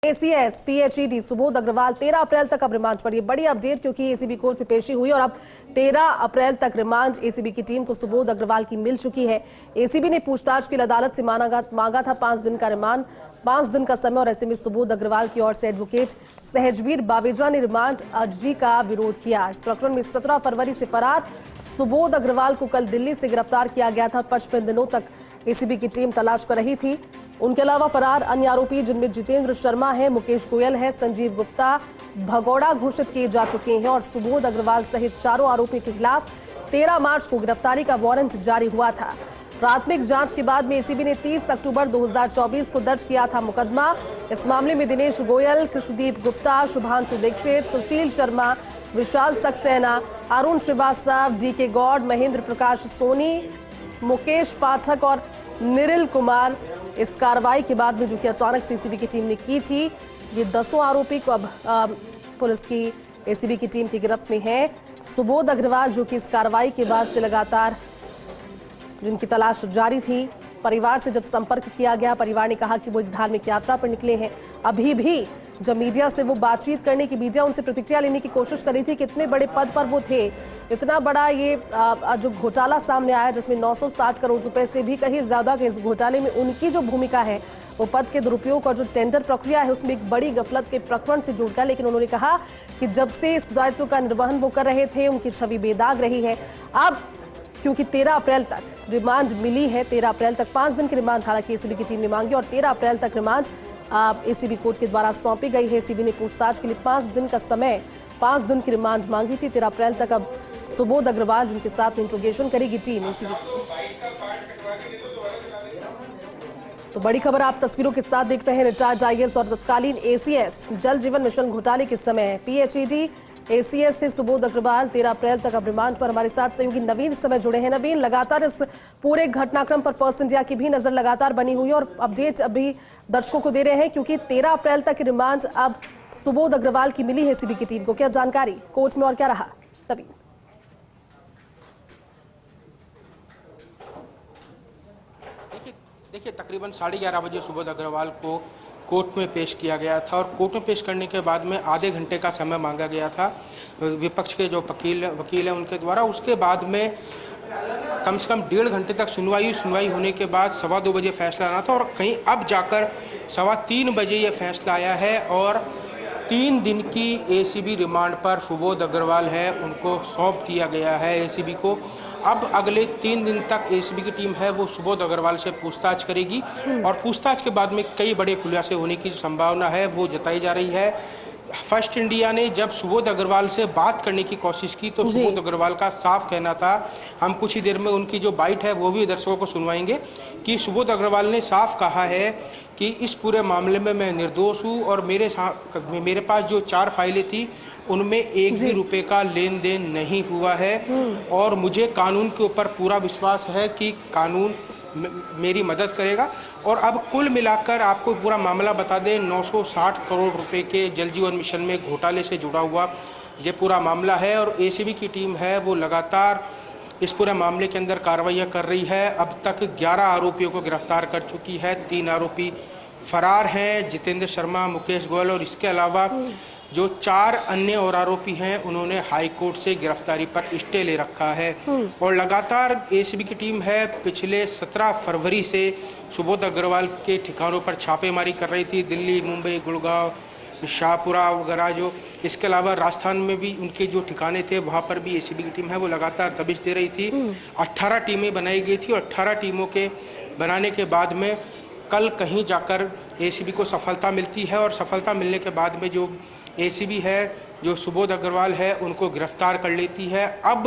ACS PHED Subodh Agarwal 13 अप्रैल तक अब remand पर। ये बड़ी अपडेट क्योंकि एसीबी कोर्ट में पेशी हुई और अब 13 अप्रैल तक रिमांड एसीबी की टीम को सुबोध अग्रवाल की मिल चुकी है। एसीबी ने पूछताछ के लिए अदालत से मांगा था 5 दिन का रिमांड, 5 दिन का समय और ऐसे में सुबोध अग्रवाल की ओर से एडवोकेट सहजवीर बावेजा ने रिमांड अर्जी का विरोध किया। इस प्रकरण में 17 फरवरी से फरार सुबोध अग्रवाल को कल दिल्ली से गिरफ्तार किया गया था। 55 दिनों तक एसीबी की टीम तलाश कर रही थी। उनके अलावा फरार अन्य आरोपी जिनमें जितेंद्र शर्मा है, मुकेश गोयल है, संजीव गुप्ता भगौड़ा घोषित किए जा चुके हैं और सुबोध अग्रवाल सहित चारों आरोपी के खिलाफ 13 मार्च को गिरफ्तारी का वारंट जारी हुआ था। प्राथमिक जांच के बाद में एसीबी ने 30 अक्टूबर 2024 को दर्ज किया था मुकदमा। इस मामले में दिनेश गोयल, कृष्णदीप गुप्ता, शुभांशु दीक्षित, सुशील शर्मा, विशाल सक्सेना, अरुण श्रीवास्तव, डीके गौड़, महेंद्र प्रकाश सोनी, मुकेश पाठक और निरिल कुमार इस कार्रवाई के बाद में जो कि अचानक सीसीबी की टीम ने की थी, ये 10 आरोपी को अब पुलिस की एसीबी की टीम की गिरफ्त में है। सुबोध अग्रवाल जो कि इस कार्रवाई के बाद से लगातार जिनकी तलाश जारी थी, परिवार से जब संपर्क किया गया, परिवार ने कहा कि वो एक धार्मिक यात्रा पर निकले हैं। अभी भी जब मीडिया से वो बातचीत करने की, मीडिया उनसे प्रतिक्रिया लेने की कोशिश कर रही थी, कितने बड़े पद पर वो थे, इतना बड़ा ये जो घोटाला सामने आया जिसमें 960 करोड़ रुपए से भी कहीं ज्यादा के इस घोटाले में उनकी जो भूमिका है, वो पद के दुरुपयोग और जो टेंडर प्रक्रिया है उसमें एक बड़ी गफलत के प्रकरण से जुड़ गया। लेकिन उन्होंने कहा कि जब से इस दायित्व का निर्वहन वो कर रहे थे, उनकी छवि बेदाग रही है। अब क्योंकि 13 अप्रैल तक रिमांड मिली है, 13 अप्रैल तक 5 दिन की रिमांड हालांकि एसीबी की टीम ने मांगी और 13 अप्रैल तक रिमांड एसीबी कोर्ट के द्वारा सौंपी गई है। एसीबी ने पूछताछ के लिए 5 दिन का समय, 5 दिन की रिमांड मांगी थी। 13 अप्रैल तक अब सुबोध अग्रवाल जिनके साथ इंट्रोगेशन करेगी टीम एसीबी। तो बड़ी खबर आप तस्वीरों के साथ देख रहे हैं। रिटायर्ड आईएएस और तत्कालीन एसीएस जल जीवन मिशन घोटाले के समय पीएचईडी एसीएस से सुबोध अग्रवाल 13 अप्रैल तक अब रिमांड पर। हमारे साथ सहयोगी नवीन इस समय जुड़े हैं। नवीन, लगातार इस पूरे घटनाक्रम पर फर्स्ट इंडिया की भी नजर लगातार बनी हुई है और अपडेट अभी दर्शकों को दे रहे हैं क्योंकि 13 अप्रैल तक रिमांड अब सुबोध अग्रवाल की मिली है एसीबी की टीम को। क्या जानकारी कोर्ट में और क्या रहा? नवीन, देखिए तकरीबन 11:30 बजे सुबोध अग्रवाल को कोर्ट में पेश किया गया था और कोर्ट में पेश करने के बाद में आधे घंटे का समय मांगा गया था विपक्ष के जो वकील हैं उनके द्वारा। उसके बाद में कम से कम 1.5 घंटे तक सुनवाई होने के बाद 2:15 बजे फैसला आना था और कहीं अब जाकर 3:15 बजे ये फैसला आया है और 3 दिन की एसीबी रिमांड पर सुबोध अग्रवाल है उनको सौंप दिया गया है एसीबी को। अब अगले 3 दिन तक एसीबी की टीम है वो सुबोध अग्रवाल से पूछताछ करेगी और पूछताछ के बाद में कई बड़े खुलासे होने की संभावना है वो जताई जा रही है। फर्स्ट इंडिया ने जब सुबोध अग्रवाल से बात करने की कोशिश की तो सुबोध अग्रवाल का साफ कहना था, हम कुछ ही देर में उनकी जो बाइट है वो भी दर्शकों को सुनवाएंगे, कि सुबोध अग्रवाल ने साफ कहा है कि इस पूरे मामले में मैं निर्दोष हूँ और मेरे पास जो 4 फाइलें थी उनमें 1 भी रुपए का लेन देन नहीं हुआ है और मुझे कानून के ऊपर पूरा विश्वास है कि कानून मेरी मदद करेगा। और अब कुल मिलाकर आपको पूरा मामला बता दें, 960 करोड़ रुपए के जल जीवन मिशन में घोटाले से जुड़ा हुआ ये पूरा मामला है और एसीबी की टीम है वो लगातार इस पूरे मामले के अंदर कार्रवाइयाँ कर रही है। अब तक 11 आरोपियों को गिरफ्तार कर चुकी है, 3 आरोपी फरार हैं, जितेंद्र शर्मा, मुकेश गोयल और इसके अलावा जो 4 अन्य और आरोपी हैं उन्होंने हाई कोर्ट से गिरफ्तारी पर स्टे ले रखा है। और लगातार एसीबी की टीम है पिछले 17 फरवरी से सुबोध अग्रवाल के ठिकानों पर छापेमारी कर रही थी। दिल्ली, मुंबई, गुड़गांव, शाहपुरा वगैरह जो, इसके अलावा राजस्थान में भी उनके जो ठिकाने थे वहाँ पर भी एसीबी की टीम है वो लगातार दबिश दे रही थी। 18 टीमें बनाई गई थी और 18 टीमों के बनाने के बाद में कल कहीं जाकर एसीबी को सफलता मिलती है और सफलता मिलने के बाद में जो एसीबी है जो सुबोध अग्रवाल है उनको गिरफ्तार कर लेती है। अब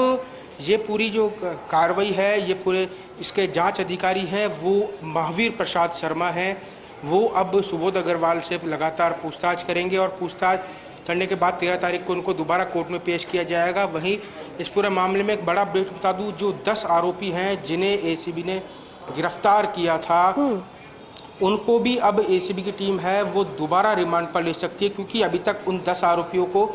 ये पूरी जो कार्रवाई है, ये पूरे इसके जांच अधिकारी हैं वो महावीर प्रसाद शर्मा हैं, वो अब सुबोध अग्रवाल से लगातार पूछताछ करेंगे और पूछताछ करने के बाद 13 तारीख को उनको दोबारा कोर्ट में पेश किया जाएगा। वहीं इस पूरे मामले में एक बड़ा अपडेट बता दूं, जो 10 आरोपी हैं जिन्हें एसीबी ने गिरफ्तार किया था उनको भी अब एसीबी की टीम है वो दोबारा रिमांड पर ले सकती है क्योंकि अभी तक उन 10 आरोपियों को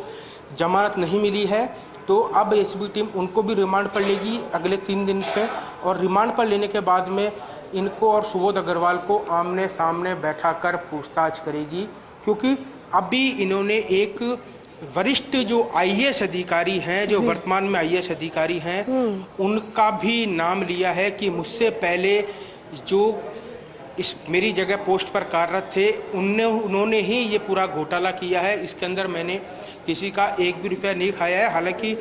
जमानत नहीं मिली है। तो अब एसीबी टीम उनको भी रिमांड पर लेगी अगले 3 दिन पे और रिमांड पर लेने के बाद में इनको और सुबोध अग्रवाल को आमने सामने बैठाकर पूछताछ करेगी क्योंकि अभी इन्होंने एक वरिष्ठ जो आईएएस अधिकारी हैं, जो वर्तमान में आईएएस अधिकारी हैं, उनका भी नाम लिया है कि मुझसे पहले जो इस मेरी जगह पोस्ट पर कार्यरत थे उन्होंने ही ये पूरा घोटाला किया है। इसके अंदर मैंने किसी का एक भी रुपया नहीं खाया है। हालांकि